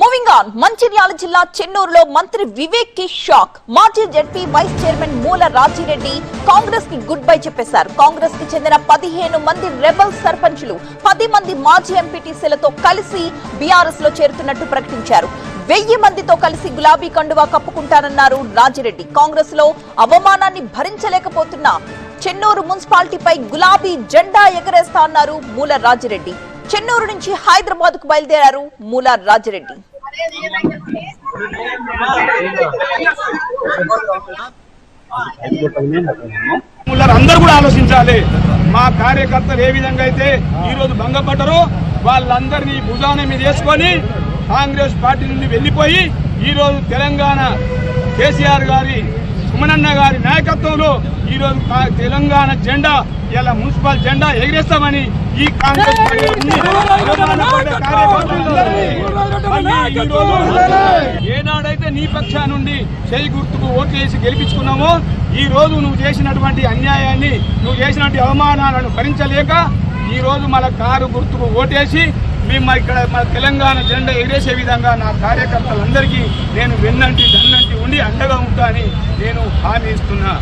Moving on, Mancherial జిల్లా చెన్నూరులో మంత్రి వివేక్ కి షాక్. మాజీ జెడ్పీ వైస్ చైర్మన్ మూల రాజిరెడ్డి కాంగ్రెస్ కి గుడ్ బై చెప్పేశారు. కాంగ్రెస్ కి చెందిన 15 మంది రెబల్ సర్పంచులు 10 మంది మాజీ ఎంపీటీసీలతో కలిసి బీఆర్ఎస్ లో చేరుతున్నట్టు ప్రకటించారు. 1000 మందితో కలిసి గులాబీ కండువా కప్పుకుంటానన్నారు రాజిరెడ్డి. కాంగ్రెస్ లో అవమానాన్ని భరించలేకపోతున్న చెన్నూరు మున్సిపాలిటీపై గులాబీ జెండా ఎగరేస్తా అన్నారు మూల రాజిరెడ్డి. చెన్నూరు నుంచి హైదరాబాద్ కు బయలుదేరారు మూల రాజిరెడ్డి. అందరూ కూడా ఆలోచించాలి. మా కార్యకర్తలు ఏ విధంగా అయితే ఈ రోజు భంగపడ్డారో వాళ్ళందరినీ భుజాన మీద వేసుకొని కాంగ్రెస్ పార్టీ నుండి వెళ్లిపోయి ఈ రోజు తెలంగాణ కేసీఆర్ గారి సుమనన్న గారి నాయకత్వంలో ఈ రోజు తెలంగాణ జెండా ఇలా మున్సిపల్ జెండా ఎగిరేస్తామని ఈ కాంగ్రెస్ ఏనాడైతే నీ పక్షా నుండి చేయి గుర్తుకు ఓట్లు వేసి గెలిపించుకున్నామో ఈ రోజు నువ్వు చేసినటువంటి అన్యాయాన్ని, నువ్వు చేసినటువంటి అవమానాలను భరించలేక ఈ రోజు మన కారు గుర్తుకు ఓటేసి మేము ఇక్కడ మన తెలంగాణ జెండా ఎగిరేసే విధంగా నా కార్యకర్తలందరికీ నేను వెన్నంటి దన్నంటి ఉండి అండగా ఉంటానని నేను హామీ ఇస్తున్నా.